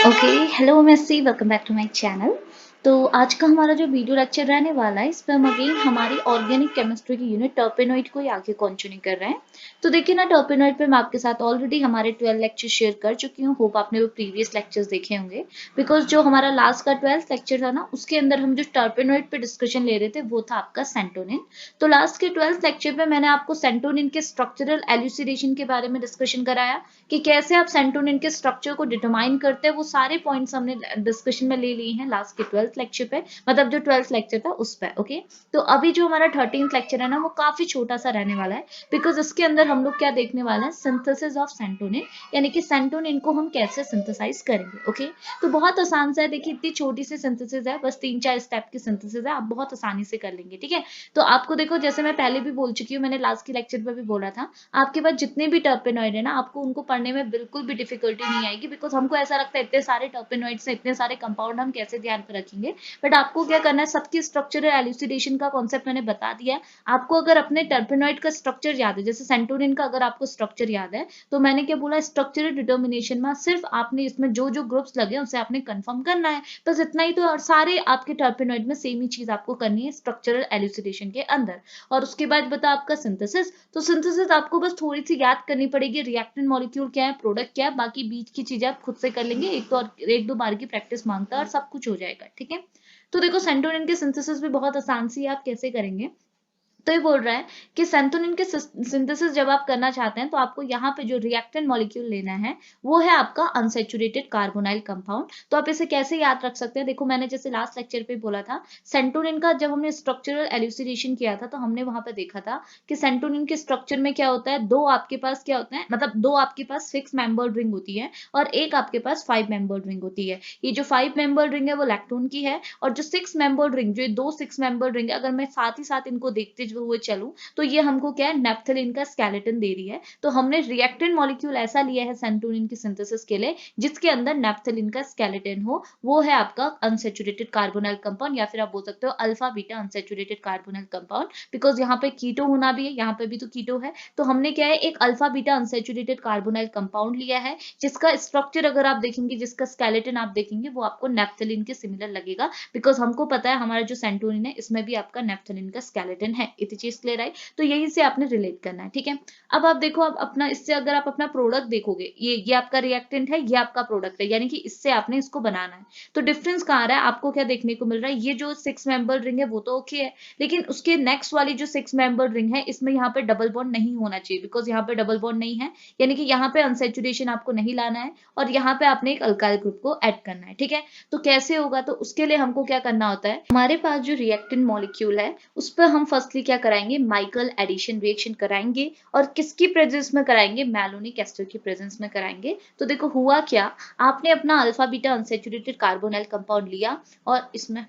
Okay, hello Messi, welcome back to my channel. तो आज का हमारा जो वीडियो लेक्चर रहने वाला है, इस पे हम अगेन हमारी ऑर्गेनिक केमिस्ट्री की यूनिट टर्पेनोइड को ही आगे कंटिन्यू कर रहे हैं। तो देखिए ना, टर्पेनोइड पे मैं आपके साथ ऑलरेडी हमारे 12 लेक्चर शेयर कर चुकी हूँ। होप आपने वो प्रीवियस लेक्चर्स देखे होंगे, बिकॉज जो हमारा लास्ट का 12th लेक्चर था ना, उसके अंदर हम जो टर्पेनोइड पे डिस्कशन ले रहे थे वो था आपका सेंटोनिन। तो लास्ट के 12th लेक्चर पे मैंने आपको सेंटोनिन के स्ट्रक्चरल एल्यूसिडेशन के बारे में डिस्कशन कराया कि कैसे आप सेंटोनिन के स्ट्रक्चर को डिटरमाइन करते हैं। वो सारे पॉइंट्स हमने डिस्कशन में ले लिए हैं लास्ट के 12th लेक्चर पे, मतलब जो 12th लेक्चर था उस पे। ओके, तो अभी जो हमारा 13th लेक्चर है ना, वो काफी छोटा सा रहने वाला है, बिकॉज उसके अंदर हम लोग क्या देखने वाले हैं, सिंथेसिस ऑफ सेंटोनिन, यानी कि सेंटोनिन को हम कैसे सिंथेसाइज करेंगे। ओके, तो बहुत आसान सा है। देखिए, इतनी छोटी सी सिंथेसिस है, बस 3-4 स्टेप की सिंथेसिस है, आप बहुत आसानी से कर लेंगे। ठीक है, तो आपको देखो, जैसे मैं पहले भी बोल चुकी हूँ, मैंने लास्ट के लेक्चर पर भी बोला था, आपके पास जितने भी टर्पेनॉइड है ना, आपको उनको पढ़ने में बिल्कुल भी डिफिकल्टी नहीं आएगी, बिकॉज हमको ऐसा लगता है इतने सारे टर्पेनॉइड्स हैं, इतने सारे कंपाउंड हम कैसे ध्यान पर रखेंगे। बट आपको क्या करना है, सबकी स्ट्रक्चरल एल्यूसिडेशन का कॉन्सेप्ट मैंने बता दिया है आपको। अगर अपने टर्पेनॉइड का स्ट्रक्चर याद है, जैसे सेंटोनिन का अगर आपको स्ट्रक्चर याद है, तो मैंने क्या बोला, स्ट्रक्चरल डिटर्मिनेशन में सिर्फ आपने इसमें जो जो ग्रुप्स लगे उसे आपने कंफर्म करना है, बस इतना ही। तो और सारे आपके टर्पेनॉइड में सेम ही चीज आपको करनी है स्ट्रक्चरल एल्यूसिडेशन के अंदर। और उसके बाद बता आपका सिंथेसिस। तो सिंथेसिस आपको बस थोड़ी सी याद करनी पड़ेगी, रिएक्टेंट मॉलिक्यूल क्या है, प्रोडक्ट क्या है, बाकी बीच की चीजें आप खुद से कर लेंगे। एक दो बार की प्रैक्टिस मांगता है और सब कुछ हो जाएगा। ठीक है, तो देखो, सेंटोनिन के सिंथेसिस भी बहुत आसान सी है, आप कैसे करेंगे। तो ये बोल रहा है कि सेंटोनिन के सिंथेसिस जब आप करना चाहते हैं, तो आपको यहाँ पे जो रिएक्टेंट मॉलिक्यूल लेना है वो है आपका अनसैचुरेटेड कार्बोनाइल कंपाउंड। तो आप इसे कैसे याद रख सकते हैं, देखो, मैंने जैसे लास्ट लेक्चर पे बोला था, सेंटोनिन का जब हमने स्ट्रक्चरल एल्यूसिडेशन किया था, तो हमने वहां पे देखा था कि सेंटोनिन के स्ट्रक्चर में क्या होता है, दो आपके पास क्या होता है, मतलब दो आपके पास 6 मेंबर्ड रिंग होती है और एक आपके पास 5 मेंबर्ड रिंग होती है। ये जो 5 मेंबर्ड रिंग है वो लैक्टोन की है, और जो 6 मेंबर्ड रिंग, जो दो 6 मेंबर्ड रिंग है, अगर मैं साथ ही साथ इनको देखते हुए चलूं, तो ये हमको क्या है, नेप्थलीन का स्केलेटन दे रही है। तो हमने रिएक्टेंट मॉलिक्यूल ऐसा लिया है सेंटोनिन की सिंथेसिस के लिए जिसके अंदर नेप्थलीन का स्केलेटन हो, वो है आपका अनसैचुरेटेड कार्बोनाइल कंपाउंड, या फिर आप बोल सकते हो alpha beta unsaturated carbonyl compound. Because यहाँ पे कीटो होना भी है, यहाँ पे भी तो कीटो है, तो हमने क्या है, एक alpha beta unsaturated carbonyl compound लिया है, जिसका स्ट्रक्चर अगर आप देखेंगे, जिसका स्केलेटन आप देखेंगे, वो आपको नेप्थलीन के सिमिलर लगेगा, बिकॉज हमको पता है हमारा जो सेंटोनिन है इसमें भी आपका नेप्थलीन का स्केलेटन है। इतनी चीज क्लियर है। तो यही से आपने रिलेट करना है। ठीक है, अब आप देखो, अब अपना इससे अगर आप अपना प्रोडक्ट देखोगे, ये आपका रिएक्टेंट है, ये आपका प्रोडक्ट है, यानी कि इससे आपने इसको बनाना है। तो डिफरेंस कहाँ आ रहा है, आपको क्या देखने को मिल रहा है, ये जो 6 मेंबर रिंग है वो तो ओके है, लेकिन उसके नेक्स्ट वाली जो 6 मेंबर रिंग है, इसमें यहाँ पे डबल बॉन्ड नहीं होना चाहिए, बिकॉज यहाँ पे डबल बॉन्ड नहीं है, यानी कि यहाँ पे अनसेचुरेशन आपको नहीं लाना है, और यहाँ पे आपने एक अल्काइल ग्रुप को ऐड करना है। ठीक है, तो कैसे होगा, तो उसके लिए हमको क्या करना होता है, हमारे पास जो रिएक्टेंट मॉलिक्यूल है उस पर हम फर्स्टली क्या कराएंगे, माइकल एडिशन रिएक्शन कराएंगे, और किसकी प्रेजेंस में कराएंगे, मैलोनिक एस्टर की प्रेजेंस में कराएंगे। तो देखो हुआ क्या, आपने अपना alpha beta unsaturated carbonyl compound लिया और इसमें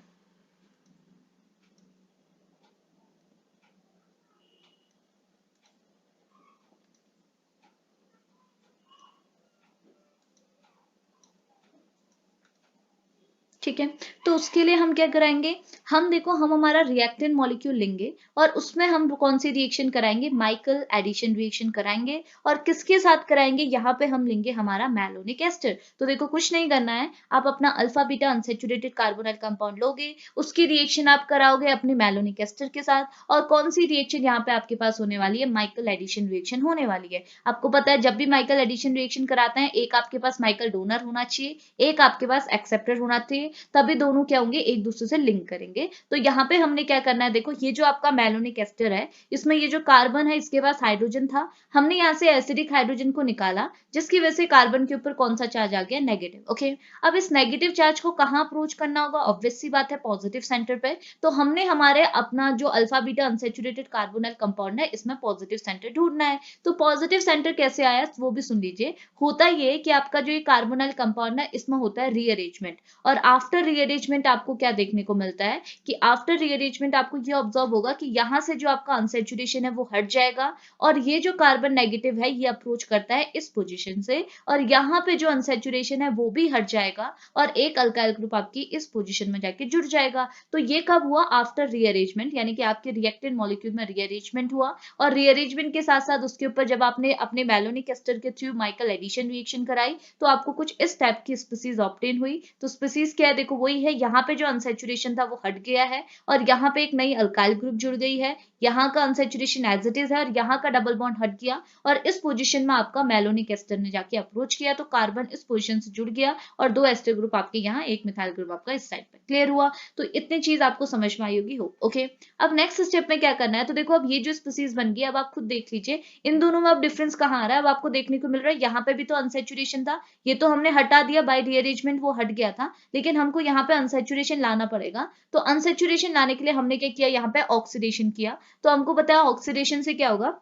ठीक है, तो उसके लिए हम क्या कराएंगे, हम देखो, हम हमारा रिएक्टेंट मॉलिक्यूल लेंगे और उसमें हम कौन सी रिएक्शन कराएंगे, माइकल एडिशन रिएक्शन कराएंगे, और किसके साथ कराएंगे, यहाँ पे हम लेंगे हमारा मैलोनिक एस्टर। तो देखो, कुछ नहीं करना है, आप अपना alpha beta unsaturated carbonyl compound लोगे, उसकी रिएक्शन आप कराओगे अपने मैलोनिक एस्टर के साथ, और कौन सी रिएक्शन यहाँ पे आपके पास होने वाली है, माइकल एडिशन रिएक्शन होने वाली है। आपको पता है, जब भी माइकल एडिशन रिएक्शन कराते हैं, एक आपके पास माइकल डोनर होना चाहिए, एक आपके पास एक्सेप्टर होना चाहिए, तभी दोनों क्या होंगे, एक दूसरे से लिंक करेंगे। तो यहाँ पे हमने क्या करना है, देखो, ये जो आपका मैलोनिक एस्टर है, इसमें ये जो कार्बन है इसके पास हाइड्रोजन था, हमने यहाँ से एसिडिक हाइड्रोजन को निकाला, जिसकी वजह से कार्बन के ऊपर कौन सा चार्ज आ गया, नेगेटिव। ओके, अब इस नेगेटिव चार्ज को कहाँ अप्रोच करना होगा, ऑब्वियस सी बात है, पॉजिटिव सेंटर पे। तो हमने हमारे अपना जो alpha beta unsaturated carbonyl compound है, इसमें पॉजिटिव सेंटर ढूंढना है। तो पॉजिटिव सेंटर कैसे आया वो भी सुन लीजिए। होता ये कि आपका जो ये कार्बोनाइल कंपाउंड है, इसमें होता है रीअरेंजमेंट, और आफ्टर रीअरेंजमेंट आपको क्या देखने को मिलता है कि आफ्टर रीअरेंजमेंट आपको ये ऑब्जर्व होगा कि यहाँ से जो आपका अनसेचुरेशन है वो हट जाएगा और ये जो कार्बन नेगेटिव है ये अप्रोच करता है इस पोजीशन से और यहाँ पे जो अनसेचुरेशन है वो भी हट जाएगा और एक अल्काइल ग्रुप आपकी इस पोजीशन में जाके जुड़ जाएगा। तो ये कब हुआ? आफ्टर रीअरेंजमेंट, यानी कि आपके रिएक्टेंट मॉलिक्यूल में रीअरेंजमेंट हुआ और रीअरेंजमेंट के साथ साथ उसके ऊपर जब आपने अपने मैलोनिक एस्टर के थ्रू माइकल एडिशन रिएक्शन कराई तो आपको कुछ इस टाइप की स्पीसीज ऑब्टेन हुई। तो स्पीसीज क्या है? देखो वही है, यहाँ पे जो अनसेचुरेशन था वो हट गया है और यहाँ पे एक नई अल्काइल ग्रुप जुड़ गई है, यहाँ का अनसेचुरेशन एज इट इज है और यहाँ का डबल बॉन्ड हट गया और इस पोजीशन में आपका मैलोनिक एस्टर ने जाके अप्रोच किया तो कार्बन इस पोजीशन से जुड़ गया और दो एस्टर ग्रुप आपके यहाँ, एक मिथाइल ग्रुप आपका इस साइड पे। क्लियर हुआ? तो इतनी चीज आपको समझ में आई होगी हो। ओके, अब नेक्स्ट स्टेप में क्या करना है? तो देखो अब ये जो स्पीसीज बन गई, अब आप खुद देख लीजिए इन दोनों में अब डिफरेंस कहाँ आ रहा है। अब आपको देखने को मिल रहा है यहाँ पे भी तो अनसेचुरेशन था, ये तो हमने हटा दिया बाय रीअरेंजमेंट, वो हट गया था, लेकिन हमको यहाँ पे अनसेचुरेशन लाना पड़ेगा। तो अनसेचुरेशन लाने के लिए हमने क्या किया? यहाँ पे ऑक्सीडेशन किया। तो हमको पता है ऑक्सीडेशन से क्या होगा?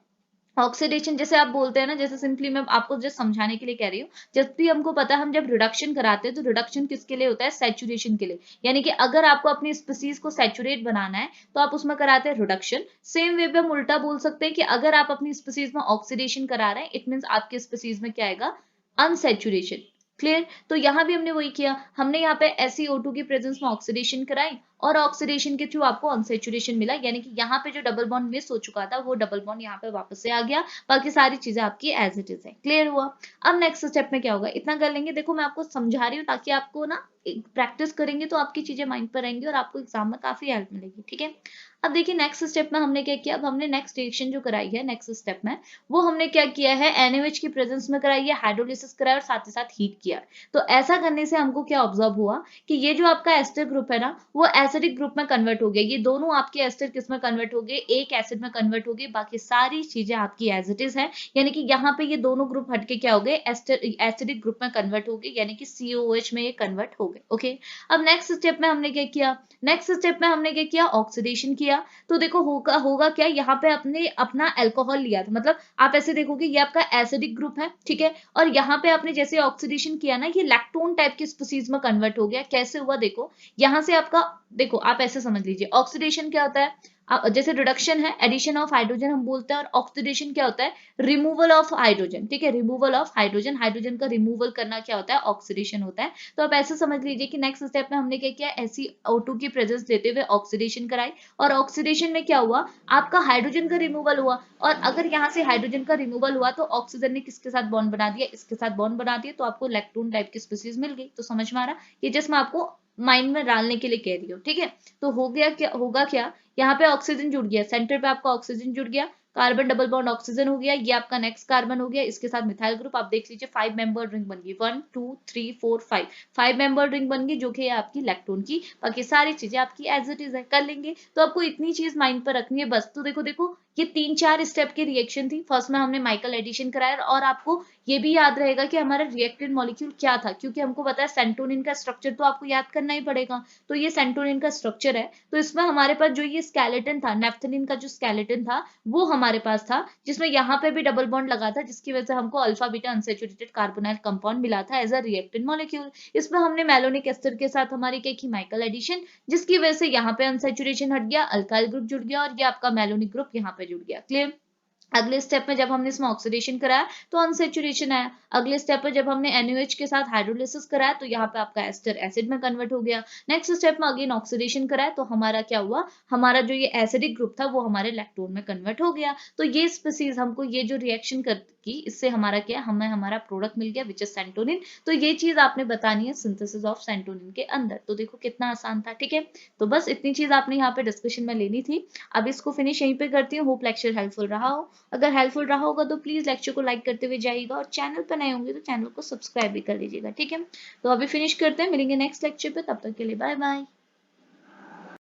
ऑक्सीडेशन जैसे आप बोलते हैं ना, जैसे सिंपली मैं आपको जस्ट समझाने के लिए कह रही हूँ, जब भी हमको पता है हम जब रिडक्शन कराते हैं तो रिडक्शन किसके लिए होता है? सैचुरेशन के लिए। यानी कि अगर आपको अपनी स्पीसीज को सैचुरेट बनाना है तो आप उसमें कराते हैं रिडक्शन। सेम वे पे हम उल्टा बोल सकते हैं कि अगर आप अपनी स्पीसीज में ऑक्सीडेशन करा रहे हैं इट मीन्स आपके स्पीसीज में क्या आएगा? अनसैचुरेशन। क्लियर? तो यहाँ भी हमने वही किया, हमने यहाँ पे SiO2 की प्रेजेंस में ऑक्सीडेशन कराई और ऑक्सीडेशन के थ्रू आपको अनसैचुरेशन मिला, यानी कि यहाँ पे जो डबल बॉन्ड मिस हो चुका था वो डबल बॉन्ड यहाँ पे वापस से आ गया, बाकी सारी चीजें आपकी एज इट इज है। क्लियर हुआ? अब नेक्स्ट स्टेप में क्या होगा? इतना कर लेंगे। देखो मैं आपको समझा रही हूँ ताकि आपको ना प्रैक्टिस करेंगे तो आपकी चीजें माइंड पर रहेंगी और आपको एग्जाम में काफी हेल्प मिलेगी। ठीक है, अब देखिए नेक्स्ट स्टेप में हमने क्या किया। अब हमने नेक्स्ट रिएक्शन जो कराई है नेक्स्ट स्टेप में, वो हमने क्या किया है? NaOH की प्रेजेंस में कराई है, हाइड्रोलिसिस कराया और साथ ही साथ हीट किया। तो ऐसा करने से हमको क्या ऑब्जर्व हुआ कि ये जो आपका एस्टर ग्रुप है ना वो एसिडिक ग्रुप में कन्वर्ट हो गया। ये दोनों आपके एस्टर किस में कन्वर्ट हो गए? एक एसिड में कन्वर्ट हो गए, बाकी सारी चीजें आपकी एज इट इज है। यानी कि यहाँ पे ये दोनों ग्रुप हटके क्या हो गए? एसिडिक ग्रुप में कन्वर्ट हो गए, यानी कि COOH में ये कन्वर्ट हो गए। ओके, अब नेक्स्ट स्टेप में हमने क्या किया? नेक्स्ट स्टेप में हमने क्या किया? ऑक्सीडेशन किया। तो देखो होगा होगा क्या, यहाँ पे अपने अपना अल्कोहल लिया था, मतलब आप ऐसे देखोगे ये आपका एसिडिक ग्रुप है, ठीक है, और यहाँ पे आपने जैसे ऑक्सीडेशन किया ना ये लैक्टोन टाइप की स्पीसीज में कन्वर्ट हो गया। कैसे हुआ? देखो यहाँ से आपका, देखो आप ऐसे समझ लीजिए ऑक्सीडेशन क्या होता है? जैसे रिडक्शन है एडिशन ऑफ हाइड्रोजन हम बोलते हैं और ऑक्सीडेशन क्या होता है? Removal of hydrogen. ठीक है, रिमूवल ऑफ हाइड्रोजन, हाइड्रोजन का रिमूवल करना क्या होता है? ऑक्सीडेशन होता है। तो आप ऐसे समझ लीजिए कि नेक्स्ट स्टेप में हमने क्या किया? SiO2 की प्रेजेंस देते हुए ऑक्सीडेशन कराई और ऑक्सीडेशन में क्या हुआ? आपका हाइड्रोजन का रिमूवल हुआ और अगर यहाँ से हाइड्रोजन का रिमूवल हुआ तो ऑक्सीजन ने किसके साथ बॉन्ड बना दिया? इसके साथ बॉन्ड बना दिया, तो आपको लैक्टोन टाइप की स्पीसीज मिल गई। तो समझ में आ रहा? ये जस्ट मैं आपको माइंड में डालने के लिए कह रही हूँ। ठीक है, तो हो गया क्या? होगा क्या? यहाँ पे ऑक्सीजन जुड़ गया, सेंटर पे आपका ऑक्सीजन जुड़ गया, कार्बन डबल बॉन्ड ऑक्सीजन हो गया, ये आपका नेक्स्ट कार्बन हो गया, इसके साथ मिथाइल ग्रुप आप देख लीजिए 5 मेंबर रिंग बन गई, 1 2 3 4 5 5 मेंबर रिंग बन गई जो कि है आपकी लैक्टोन की। बाकी सारी चीजें आपकी एज इट इज है, कर लेंगे। तो आपको इतनी चीज माइंड पर रखनी है बस। तो देखो देखो ये 3-4 स्टेप की रिएक्शन थी। फर्स्ट में हमने माइकल एडिशन कराया और आपको ये भी याद रहेगा कि हमारा रिएक्टेंट मॉलिक्यूल क्या था, क्योंकि हमको पता है सेंटोनिन का स्ट्रक्चर तो आपको याद करना ही पड़ेगा। तो ये सेंटोनिन का स्ट्रक्चर है, तो इसमें हमारे पास जो ये स्केलेटन था, नेफ्थलीन का जो स्केलेटन था वो हमारे पास था, जिसमें यहाँ पे भी डबल बॉन्ड लगा था, जिसकी वजह से हमको alpha beta unsaturated carbonyl compound मिला था एज अ रिएक्टेंट मॉलिक्यूल। इसमें हमने मैलोनिक एस्टर के साथ हमारी क्या की? माइकल एडिशन, जिसकी वजह से यहाँ पे अनसैचुरेशन हट गया, अल्काइल ग्रुप जुड़ गया और ये आपका मैलोनिक ग्रुप यहाँ पे जुड़ गया। क्लियर? अगले स्टेप में जब हमने इसमें ऑक्सीडेशन कराया तो अनसैचुरेशन आया। अगले स्टेप में जब हमने NaOH के साथ हाइड्रोलिसिस कराया तो यहाँ पे आपका एस्टर एसिड में कन्वर्ट हो गया। नेक्स्ट स्टेप में अगेन ऑक्सीडेशन कराया तो हमारा क्या हुआ? हमारा जो ये एसिडिक ग्रुप था वो हमारे लैक्टोन में कन्वर्ट हो गया। तो ये स्पीसीज हमको ये जो रिएक्शन कर की, इससे हमारा क्या? हमें हमारा प्रोडक्ट मिल गया विच इज सेंटोनिन। तो ये चीज आपने बतानी है सिंथेसिस ऑफ सेंटोनिन के अंदर। तो देखो कितना आसान था। ठीक है, तो बस इतनी चीज आपने यहाँ पे डिस्कशन में लेनी थी। अब इसको फिनिश यहीं पे करती हूँ। होप लेक्चर हेल्पफुल रहा हो। अगर हेल्पफुल रहा होगा तो प्लीज लेक्चर को लाइक करते हुए जाइएगा और चैनल पर नए होंगे तो चैनल को सब्सक्राइब भी कर लीजिएगा। ठीक है, तो अभी फिनिश करते हैं, मिलेंगे नेक्स्ट लेक्चर पे, तब तक के लिए बाय बाय।